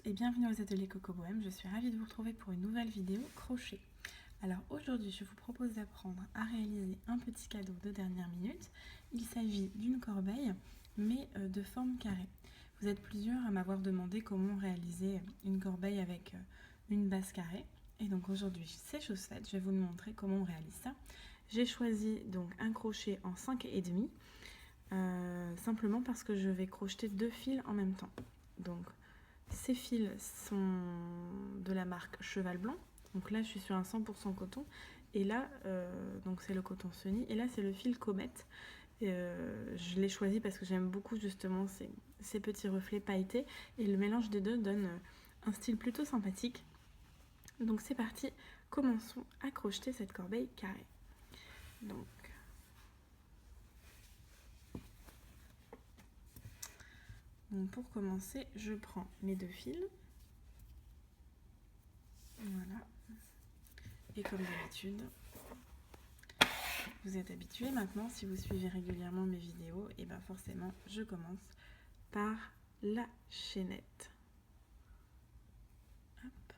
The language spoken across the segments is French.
et bienvenue aux ateliers Coco Bohème, je suis ravie de vous retrouver pour une nouvelle vidéo crochet. Alors aujourd'hui je vous propose d'apprendre à réaliser un petit cadeau de dernière minute. Il s'agit d'une corbeille mais de forme carrée. Vous êtes plusieurs à m'avoir demandé comment réaliser une corbeille avec une base carrée. Et donc aujourd'hui c'est chose faite, je vais vous montrer comment on réalise ça. J'ai choisi donc un crochet en 5,5 simplement parce que je vais crocheter 2 fils en même temps. Donc ces fils sont de la marque Cheval Blanc. Donc là je suis sur un 100% coton et là donc c'est le coton Sunny et là c'est le fil Comète. Je l'ai choisi parce que j'aime beaucoup justement ces petits reflets pailletés et le mélange des deux donne un style plutôt sympathique. Donc c'est parti, commençons à crocheter cette corbeille carrée. Donc pour commencer, je prends mes 2 fils. Voilà. Et comme d'habitude, vous êtes habitués maintenant, si vous suivez régulièrement mes vidéos, et bien forcément, je commence par la chaînette. Hop.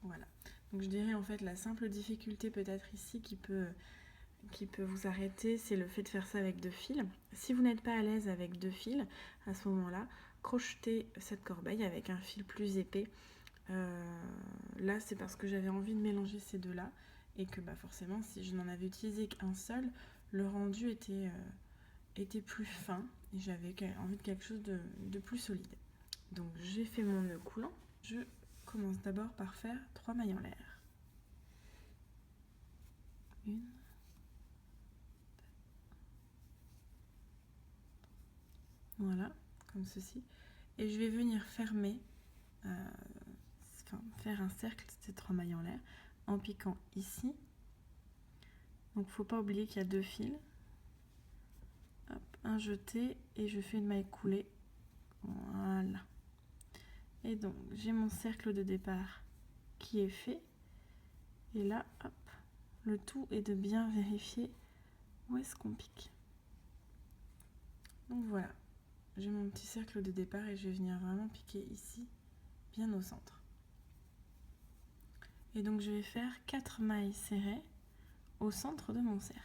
Voilà. Donc je dirais en fait la simple difficulté peut-être ici qui peut vous arrêter, c'est le fait de faire ça avec 2 fils. Si vous n'êtes pas à l'aise avec 2 fils, à ce moment-là, crochetez cette corbeille avec un fil plus épais. Là, c'est parce que j'avais envie de mélanger ces deux-là et que forcément, si je n'en avais utilisé qu'un seul, le rendu était plus fin et j'avais envie de quelque chose de plus solide. Donc, j'ai fait mon nœud coulant. Je commence d'abord par faire 3 mailles en l'air. 1, voilà, comme ceci. Et je vais venir fermer, faire un cercle de ces 3 mailles en l'air en piquant ici. Donc, il ne faut pas oublier qu'il y a 2 fils. Hop, un jeté et je fais une maille coulée. Voilà. Et donc, j'ai mon cercle de départ qui est fait. Et là, hop, le tout est de bien vérifier où est-ce qu'on pique. Donc voilà, j'ai mon petit cercle de départ et je vais venir vraiment piquer ici, bien au centre. Et donc je vais faire 4 mailles serrées au centre de mon cercle.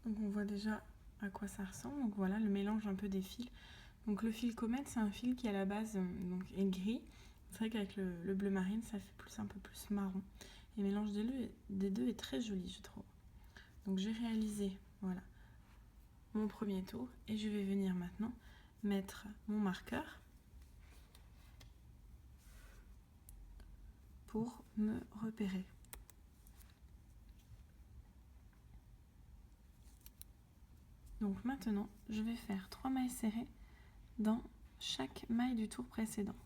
Donc on voit déjà à quoi ça ressemble. Donc voilà le mélange un peu des fils. Donc le fil Comète, c'est un fil qui à la base donc, est gris. C'est vrai qu'avec le bleu marine, ça fait un peu plus marron. Et le mélange des deux est très joli, je trouve. Donc j'ai réalisé voilà, mon premier tour et je vais venir maintenant mettre mon marqueur pour me repérer. Donc maintenant, je vais faire 3 mailles serrées dans chaque maille du tour précédent.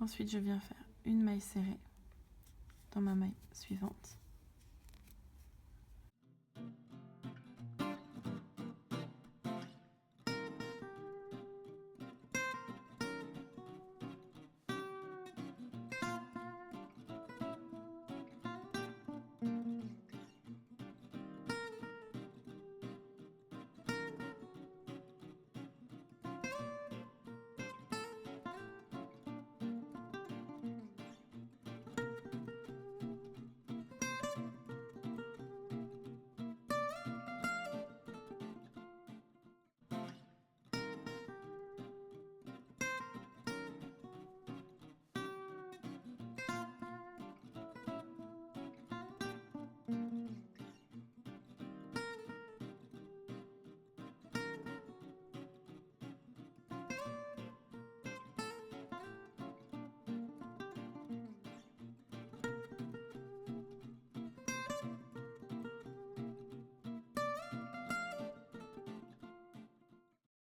Ensuite, je viens faire une maille serrée dans ma maille suivante.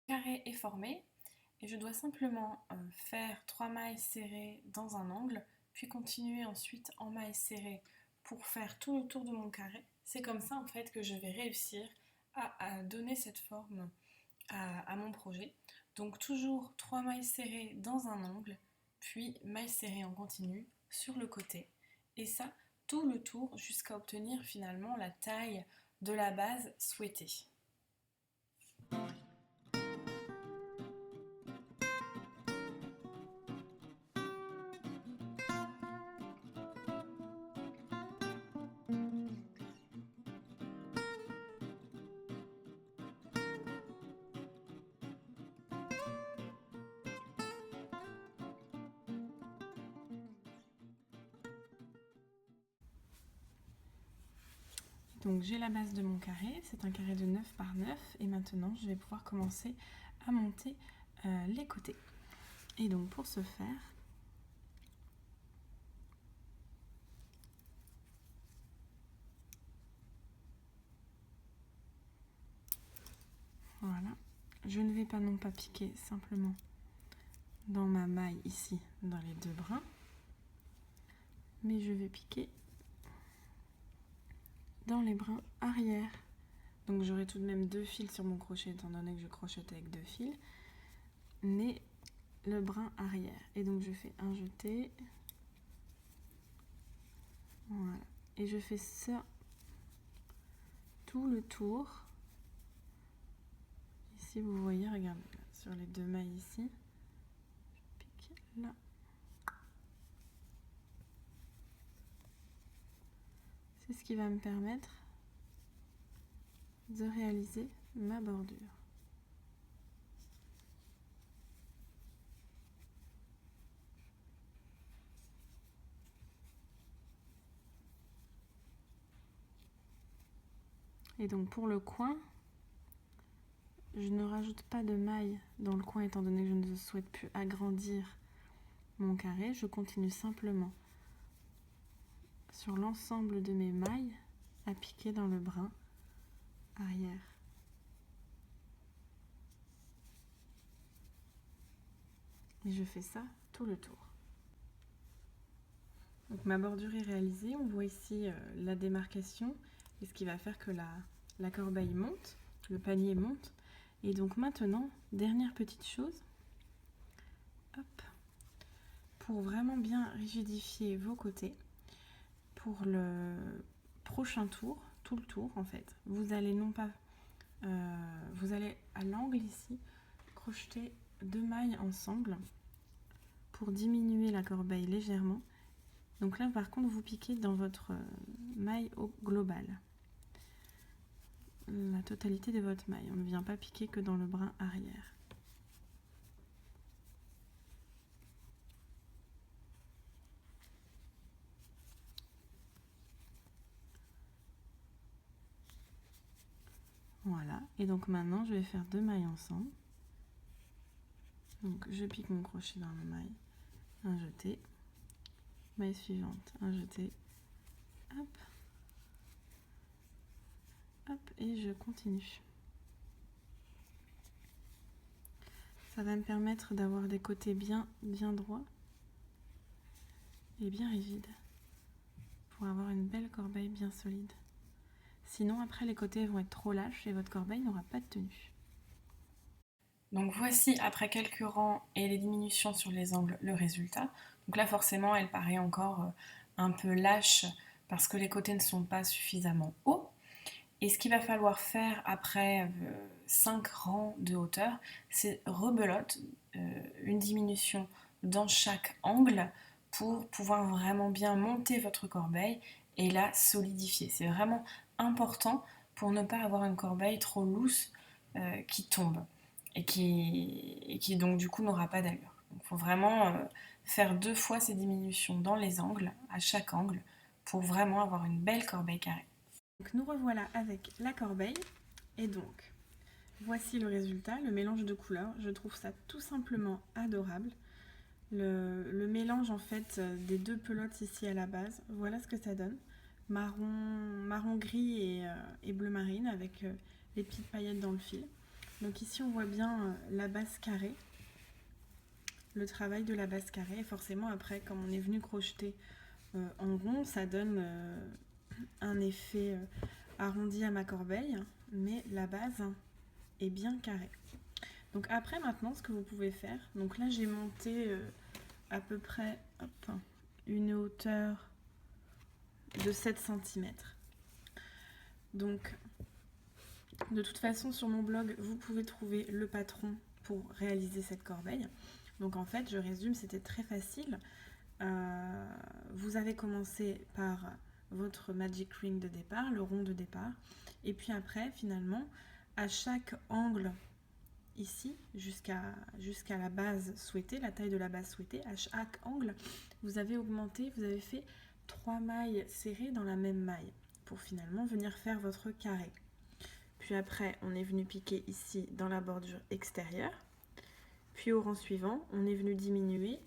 Le carré est formé et je dois simplement faire 3 mailles serrées dans un angle, puis continuer ensuite en mailles serrées pour faire tout le tour de mon carré. C'est comme ça en fait que je vais réussir à donner cette forme à mon projet. Donc toujours 3 mailles serrées dans un angle, puis mailles serrées en continu sur le côté. Et ça, tout le tour jusqu'à obtenir finalement la taille de la base souhaitée. Donc j'ai la base de mon carré, c'est un carré de 9 par 9 et maintenant je vais pouvoir commencer à monter les côtés. Et donc pour ce faire, voilà, je ne vais pas non pas piquer simplement dans ma maille ici, dans les deux brins, mais je vais piquer dans les brins arrière. Donc j'aurai tout de même 2 fils sur mon crochet étant donné que je crochète avec 2 fils, mais le brin arrière. Et donc je fais un jeté, voilà, et je fais ça tout le tour. Ici vous voyez, regardez, là, sur les 2 mailles ici, je pique là. C'est ce qui va me permettre de réaliser ma bordure. Et donc pour le coin, je ne rajoute pas de maille dans le coin étant donné que je ne souhaite plus agrandir mon carré. Je continue simplement sur l'ensemble de mes mailles à piquer dans le brin arrière. Et je fais ça tout le tour. Donc ma bordure est réalisée, on voit ici la démarcation et ce qui va faire que la corbeille monte, le panier monte. Et donc maintenant, dernière petite chose, hop, pour vraiment bien rigidifier vos côtés, pour le prochain tour, tout le tour en fait, vous allez non pas, vous allez à l'angle ici, crocheter 2 mailles ensemble pour diminuer la corbeille légèrement. Donc là par contre vous piquez dans votre maille au global, la totalité de votre maille, on ne vient pas piquer que dans le brin arrière. Voilà, et donc maintenant je vais faire 2 mailles ensemble. Donc je pique mon crochet dans la maille, un jeté, maille suivante, un jeté, hop, hop, et je continue. Ça va me permettre d'avoir des côtés bien droits et bien rigide pour avoir une belle corbeille bien solide. Sinon, après, les côtés vont être trop lâches et votre corbeille n'aura pas de tenue. Donc voici, après quelques rangs et les diminutions sur les angles, le résultat. Donc là, forcément, elle paraît encore un peu lâche parce que les côtés ne sont pas suffisamment hauts. Et ce qu'il va falloir faire après 5 rangs de hauteur, c'est rebelote, une diminution dans chaque angle pour pouvoir vraiment bien monter votre corbeille et la solidifier. C'est vraiment important pour ne pas avoir une corbeille trop loose qui tombe et qui donc du coup n'aura pas d'allure. Il faut vraiment faire 2 fois ces diminutions dans les angles, à chaque angle, pour vraiment avoir une belle corbeille carrée. Donc nous revoilà avec la corbeille et donc voici le résultat, le mélange de couleurs. Je trouve ça tout simplement adorable. Le mélange en fait des deux pelotes ici à la base, voilà ce que ça donne. Marron gris et bleu marine avec les petites paillettes dans le fil. Donc ici on voit bien la base carrée, le travail de la base carrée. Et forcément après, comme on est venu crocheter en rond, ça donne un effet arrondi à ma corbeille, mais la base est bien carrée. Donc après maintenant, ce que vous pouvez faire, donc là j'ai monté à peu près une hauteur de 7 cm. Donc de toute façon sur mon blog, vous pouvez trouver le patron pour réaliser cette corbeille. Donc en fait, je résume, c'était très facile. Vous avez commencé par votre magic ring de départ, le rond de départ, et puis après finalement à chaque angle ici jusqu'à la base souhaitée, la taille de la base souhaitée, à chaque angle vous avez augmenté, vous avez fait 3 mailles serrées dans la même maille pour finalement venir faire votre carré. Puis après on est venu piquer ici dans la bordure extérieure, puis au rang suivant on est venu diminuer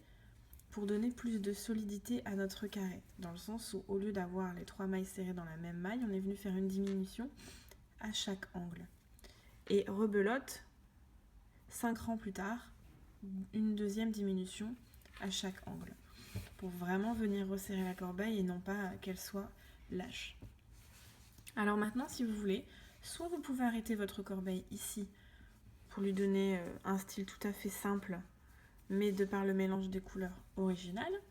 pour donner plus de solidité à notre carré, dans le sens où au lieu d'avoir les 3 mailles serrées dans la même maille, on est venu faire une diminution à chaque angle. Et rebelote, 5 rangs plus tard, une deuxième diminution à chaque angle, pour vraiment venir resserrer la corbeille et non pas qu'elle soit lâche. Alors maintenant, si vous voulez, soit vous pouvez arrêter votre corbeille ici, pour lui donner un style tout à fait simple, mais de par le mélange des couleurs originales,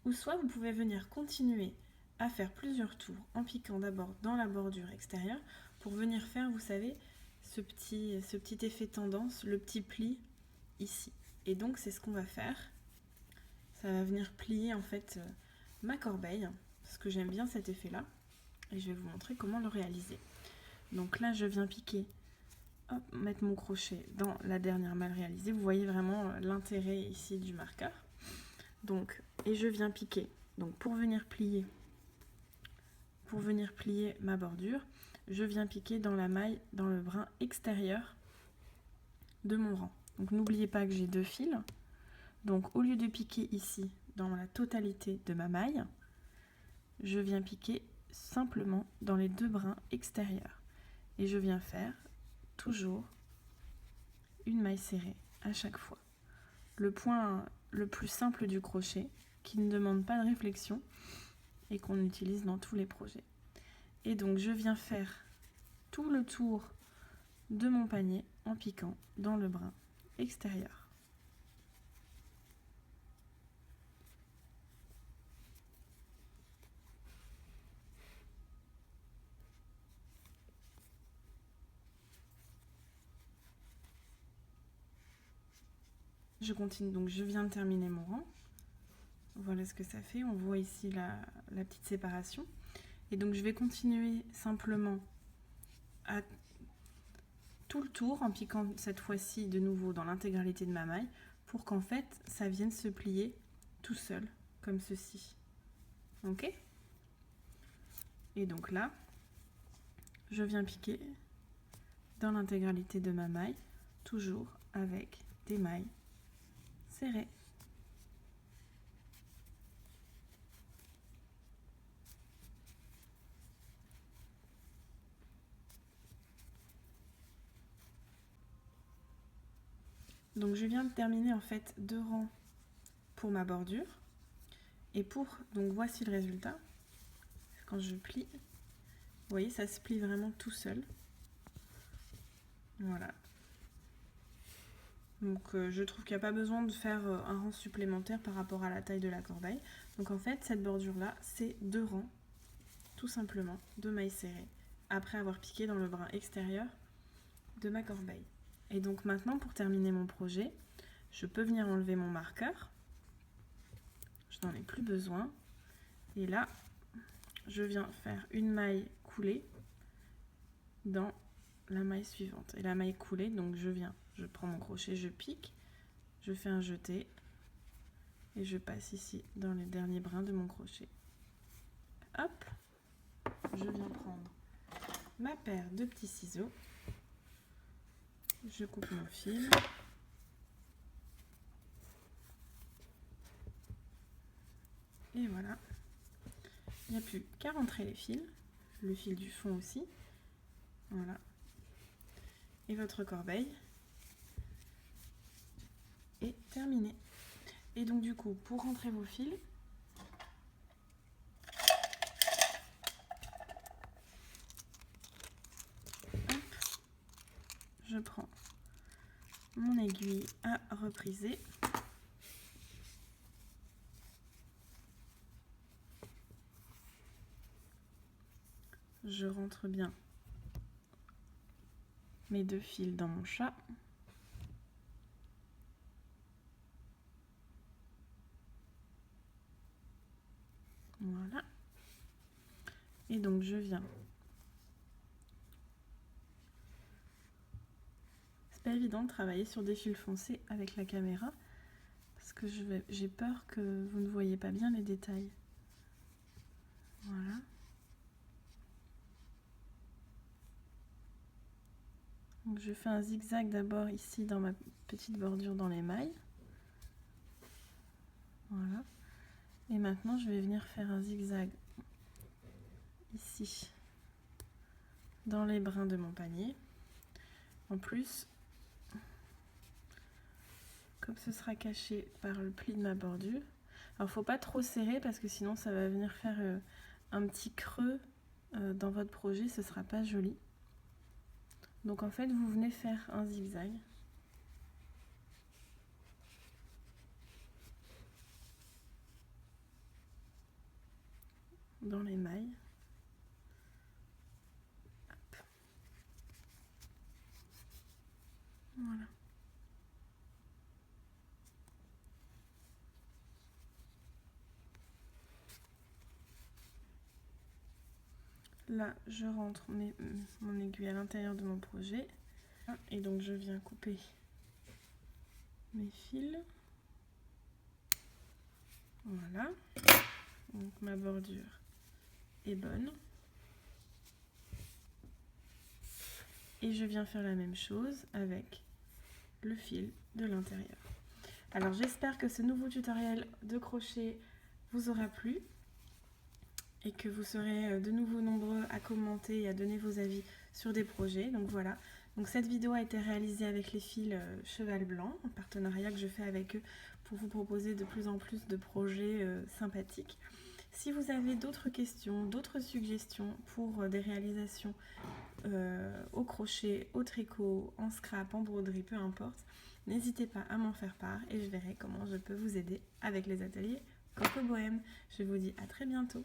ou soit vous pouvez venir continuer à faire plusieurs tours en piquant d'abord dans la bordure extérieure pour venir faire, vous savez, ce petit effet tendance, le petit pli ici. Et donc c'est ce qu'on va faire. Ça va venir plier en fait ma corbeille, parce que j'aime bien cet effet là, et je vais vous montrer comment le réaliser. Donc là je viens piquer, hop, mettre mon crochet dans la dernière malle réalisée. Vous voyez vraiment l'intérêt ici du marqueur. Donc, et je viens piquer. Donc pour venir plier ma bordure, je viens piquer dans la maille, dans le brin extérieur de mon rang. Donc n'oubliez pas que j'ai 2 fils. Donc au lieu de piquer ici dans la totalité de ma maille, je viens piquer simplement dans les 2 brins extérieurs. Et je viens faire toujours une maille serrée à chaque fois. Le point le plus simple du crochet, qui ne demande pas de réflexion et qu'on utilise dans tous les projets. Et donc je viens faire tout le tour de mon panier en piquant dans le brin extérieur. Je continue, donc je viens de terminer mon rang. Voilà ce que ça fait. On voit ici la petite séparation. Et donc je vais continuer simplement à tout le tour en piquant cette fois-ci de nouveau dans l'intégralité de ma maille pour qu'en fait ça vienne se plier tout seul comme ceci. Ok? Et donc là, je viens piquer dans l'intégralité de ma maille, toujours avec des mailles serrées. Donc je viens de terminer en fait 2 rangs pour ma bordure. Et donc voici le résultat. Quand je plie, vous voyez, ça se plie vraiment tout seul. Voilà. Donc je trouve qu'il n'y a pas besoin de faire un rang supplémentaire par rapport à la taille de la corbeille. Donc en fait, cette bordure-là, c'est 2 rangs, tout simplement, de mailles serrées, après avoir piqué dans le brin extérieur de ma corbeille. Et donc maintenant, pour terminer mon projet, je peux venir enlever mon marqueur. Je n'en ai plus besoin. Et là, je viens faire une maille coulée dans la maille suivante. Et la maille coulée, donc je prends mon crochet, je pique, je fais un jeté et je passe ici dans les derniers brins de mon crochet. Hop, je viens prendre ma paire de petits ciseaux, je coupe mon fil. Et voilà, il n'y a plus qu'à rentrer les fils, le fil du fond aussi. Voilà. Et votre corbeille est terminée. Et donc du coup, pour rentrer vos fils, hop, je prends mon aiguille à repriser. Je rentre bien mes 2 fils dans mon chat. Voilà. Et donc je viens. C'est pas évident de travailler sur des fils foncés avec la caméra parce que j'ai peur que vous ne voyez pas bien les détails. Voilà. Donc je fais un zigzag d'abord ici dans ma petite bordure dans les mailles. Voilà. Et maintenant je vais venir faire un zigzag ici dans les brins de mon panier. En plus, comme ce sera caché par le pli de ma bordure, alors faut pas trop serrer parce que sinon ça va venir faire un petit creux dans votre projet, ce sera pas joli. Donc en fait vous venez faire un zigzag dans les mailles. Hop. Voilà. Là, je rentre mon aiguille à l'intérieur de mon projet. Et donc, je viens couper mes fils. Voilà. Donc, ma bordure est bonne. Et je viens faire la même chose avec le fil de l'intérieur. Alors, j'espère que ce nouveau tutoriel de crochet vous aura plu et que vous serez de nouveau nombreux à commenter et à donner vos avis sur des projets. Donc voilà, donc cette vidéo a été réalisée avec les fils Cheval Blanc, un partenariat que je fais avec eux pour vous proposer de plus en plus de projets sympathiques. Si vous avez d'autres questions, d'autres suggestions pour des réalisations au crochet, au tricot, en scrap, en broderie, peu importe, n'hésitez pas à m'en faire part et je verrai comment je peux vous aider avec les ateliers Coco Bohème. Je vous dis à très bientôt.